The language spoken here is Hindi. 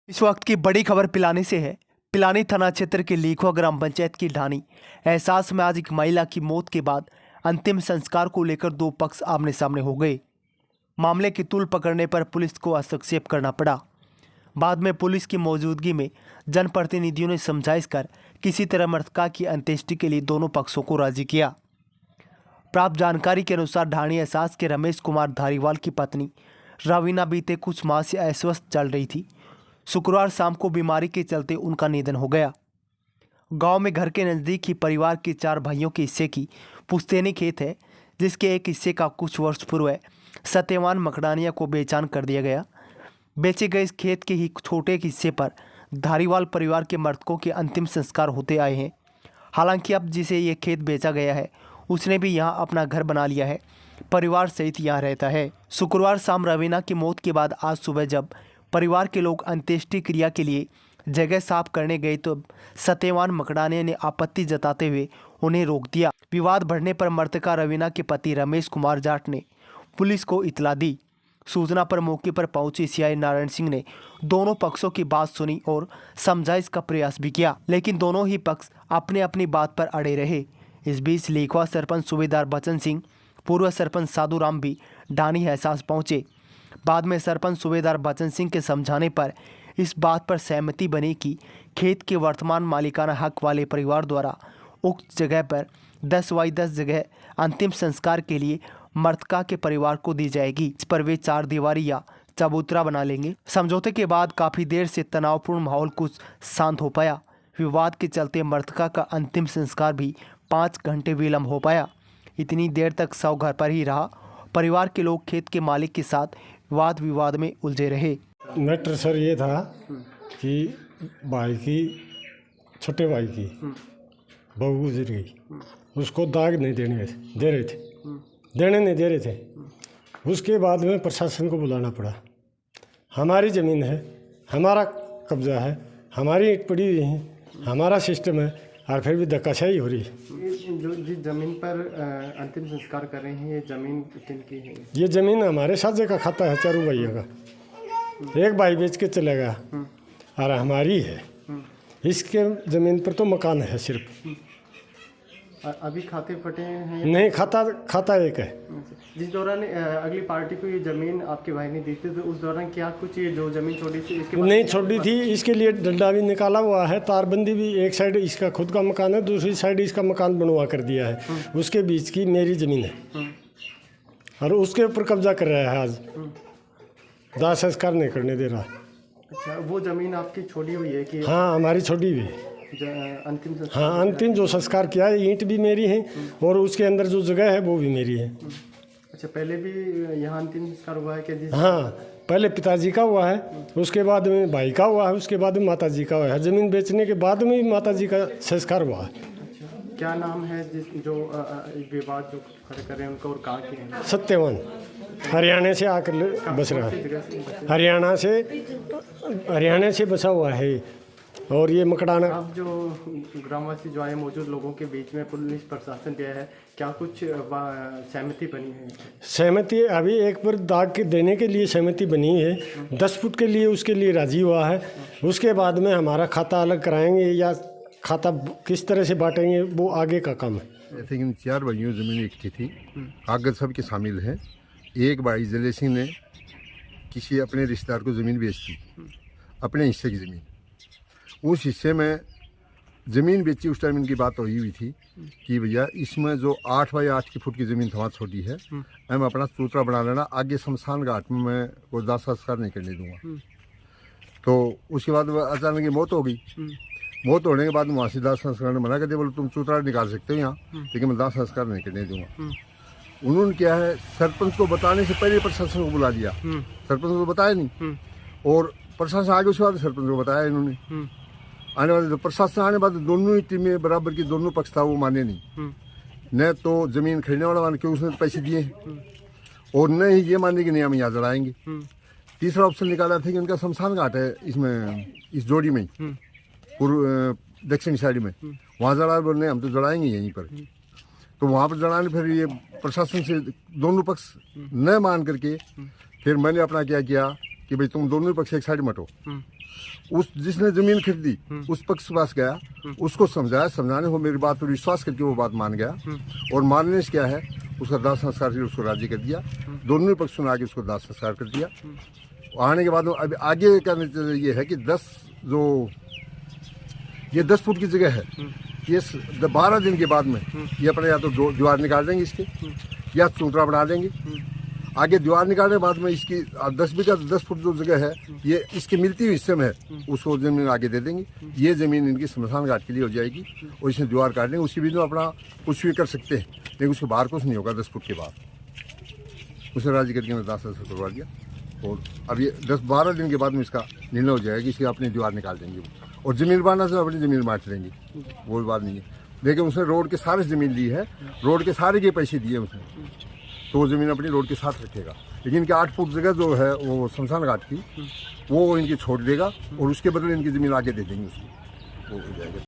इस वक्त की बड़ी खबर पिलानी से है। पिलानी थाना क्षेत्र के लीखवा ग्राम पंचायत की ढानी एहसास में आज एक महिला की मौत के बाद अंतिम संस्कार को लेकर दो पक्ष आमने सामने हो गए। मामले की तूल पकड़ने पर पुलिस को हस्तक्षेप करना पड़ा। बाद में पुलिस की मौजूदगी में जनप्रतिनिधियों ने समझाइश कर किसी तरह मृतका की अंत्येष्टि के लिए दोनों पक्षों को राजी किया। प्राप्त जानकारी के अनुसार ढाणी एहसास के रमेश कुमार धारीवाल की पत्नी रवीना बीते कुछ माह से अस्वस्थ चल रही थी। शुक्रवार शाम को बीमारी के चलते उनका निधन हो गया। गांव में घर के नज़दीक ही परिवार के 4 भाइयों के हिस्से की पुश्तैनी खेत है, जिसके एक हिस्से का कुछ वर्ष पूर्व सत्यवान मकड़ानिया को बेचान कर दिया गया। बेचे गए इस खेत के ही छोटे हिस्से पर धारीवाल परिवार के मृतकों के अंतिम संस्कार होते आए हैं। हालांकि अब जिसे ये खेत बेचा गया है उसने भी यहाँ अपना घर बना लिया है, परिवार सहित यहाँ रहता है। शुक्रवार शाम रवीना की मौत के बाद आज सुबह जब परिवार के लोग अंत्येष्टि क्रिया के लिए जगह साफ करने गए तो सत्यवान मकड़ानिया ने आपत्ति जताते हुए उन्हें रोक दिया। विवाद बढ़ने पर मृतका रवीना के पति रमेश कुमार जाट ने पुलिस को इतला दी। सूचना पर मौके पर पहुंचे सीआई नारायण सिंह ने दोनों पक्षों की बात सुनी और समझाइश का प्रयास भी किया, लेकिन दोनों ही पक्ष अपने अपनी बात पर अड़े रहे। इस बीच लीखवा सरपंच सूबेदार बचन सिंह, पूर्व सरपंच साधु राम भी ढाणी एहसास पहुंचे। बाद में सरपंच सूबेदार बचन सिंह के समझाने पर इस बात पर सहमति बनी कि खेत के वर्तमान मालिकाना हक वाले परिवार द्वारा उक्त जगह पर 10x10 जगह अंतिम संस्कार के लिए मृतका के परिवार को दी जाएगी। इस पर वे 4 दीवारी या चबूतरा बना लेंगे। समझौते के बाद काफ़ी देर से तनावपूर्ण माहौल कुछ शांत हो पाया। विवाद के चलते मृतका का अंतिम संस्कार भी 5 घंटे विलम्ब हो पाया। इतनी देर तक शव घर पर ही रहा। परिवार के लोग खेत के मालिक के साथ वाद विवाद में उलझे रहे। मैटर सर ये था कि भाई की, छोटे भाई की बहू गुजर गई, उसको दाग नहीं देने दे रहे थे, देने नहीं दे रहे थे। उसके बाद में प्रशासन को बुलाना पड़ा। हमारी ज़मीन है, हमारा कब्जा है, हमारी ईंट पड़ी हुई है, हमारा सिस्टम है, और फिर भी धक्काशाही हो रही है। जो जिस ज़मीन पर अंतिम संस्कार कर रहे हैं, ये ज़मीन किनकी है? ये ज़मीन हमारे साझे का खाता है, चारों भाइयों का। एक भाई बेच के चलेगा और हमारी है। इसके ज़मीन पर तो मकान है सिर्फ। अभी खाते फटे हैं? नहीं, खाता एक है। जिस दौरान अगली पार्टी को ये ज़मीन आपके भाई ने दी थी, तो उस दौरान क्या कुछ ये जो ज़मीन छोड़ी थी इसके नहीं छोड़ी थी, इसके लिए डंडा भी निकाला हुआ है, तारबंदी भी। एक साइड इसका खुद का मकान है, दूसरी साइड इसका मकान बनवा कर दिया है। उसके बीच की मेरी ज़मीन है और उसके ऊपर कब्जा कर रहा है। आज दाह संस्कार नहीं करने दे रहा। अच्छा, वो ज़मीन आपकी छोड़ी हुई है कि? हाँ, हमारी छोड़ी हुई है। अंतिम संस्कार? हाँ, अंतिम जो संस्कार किया है, ईंट भी मेरी है और उसके अंदर जो जगह है वो भी मेरी है। अच्छा, पहले भी यहाँ अंतिम संस्कार हुआ है क्या? हाँ, पहले पिताजी का हुआ है, उसके बाद में भाई का हुआ है, उसके बाद में माताजी का हुआ है। ज़मीन बेचने के बाद में माताजी का संस्कार हुआ है। अच्छा, क्या नाम है जो विवाद जो खड़े कर रहे हैं उनका, और कहाँ के हैं? सत्यवान, हरियाणा से आकर बस रहा है। हरियाणा से बसा हुआ है। और ये मकड़ाना, अब जो ग्रामवासी जो आए, मौजूद लोगों के बीच में पुलिस प्रशासन गया है, क्या कुछ सहमति बनी है? सहमति अभी एक पर दाग के देने के लिए सहमति बनी है। 10 फुट के लिए उसके लिए राजी हुआ है। उसके बाद में हमारा खाता अलग कराएंगे या खाता किस तरह से बांटेंगे, वो आगे का काम है। जैसे कि 4 भाइयों ज़मीन इकट्ठी थी, कागज सबके शामिल हैं। एक भाई जले सिंह ने किसी अपने रिश्तेदार को ज़मीन बेच दी, अपने हिस्से की ज़मीन। उस हिस्से में ज़मीन बेची, उस टाइम इनकी बात हुई थी कि भैया इसमें जो 8x8 की फुट की ज़मीन थमा छोटी है, हम अपना चूतरा बना लेना, आगे शमशान घाट में मैं कोई दाह संस्कार नहीं करने दूंगा। तो उसके बाद अचानक की मौत हो गई। मौत होने के बाद वहाँ से दाह संस्कार ने मना कर दिया, बोले तुम चूतरा निकाल सकते हो यहाँ, लेकिन मैं दाह संस्कार नहीं करने दूंगा। उन्होंने क्या है, सरपंच को बताने से पहले प्रशासन को बुला लिया। सरपंच को बताया नहीं और प्रशासन आगे उसके बाद सरपंच को बताया इन्होंने। आने वाले तो प्रशासन आने बाद दोनों ही टीमें बराबर की, दोनों पक्ष था, वो माने नहीं। न तो ज़मीन खरीदने वाला मान के उसने पैसे दिए और न ही ये माने कि नहीं हम यहाँ जलाएंगे। तीसरा ऑप्शन निकाला था कि उनका शमशान घाट है इसमें, इस जोड़ी में, पूर्व दक्षिण साइड में, वहाँ जला, बोलने हम तो जलाएंगे यहीं पर। तो वहाँ पर जलाने फिर ये प्रशासन से दोनों पक्ष न मान करके फिर मैंने अपना क्या किया कि भाई तुम दोनों पक्ष एक साइड मटो, उस जिसने जमीन खरीदी उस पक्ष के पास गया, उसको समझाया, समझाने को मेरी बात पर विश्वास करके वो बात मान गया, और मानने से क्या है उसका दाह संस्कार से उसको राजी कर दिया। दोनों ही पक्षों ने आगे उसको दाह संस्कार कर दिया। आने के बाद अब आगे का नतीजा ये है कि 10 फुट की जगह है, ये 12 दिन के बाद में ये अपने या तो दीवार निकाल देंगे इसके, या चूंतरा बना देंगे। आगे दीवार निकालने के बाद में इसकी 10 बीघा 10 फुट जो जगह है ये इसके मिलती हुई हिस्से में है, उसको जमीन आगे दे देंगे। ये जमीन इनकी स्मशान घाट के लिए हो जाएगी, और इसमें दीवार काट देंगे। उसके बीच में अपना कुछ भी कर सकते हैं, लेकिन उसके बाहर कुछ नहीं होगा 10 फुट के बाद। उसे राजी करके मैं 10 करवा दिया, और अब ये 10-12 दिन के बाद में इसका निर्णय हो जाएगा कि इसकी अपनी दीवार निकाल देंगे, और ज़मीन बांटना से अपनी ज़मीन बांट लेंगे, वो बात नहीं है। लेकिन उसने रोड के सारे ज़मीन ली है, रोड के सारे के पैसे दिए उसने, तो वो ज़मीन अपनी रोड के साथ रखेगा। लेकिन इनकी 8 फुट जगह जो है वो शमशान घाट की, वो इनकी छोड़ देगा, और उसके बदले इनकी ज़मीन आगे दे देंगे उसको, वो हो जाएगा।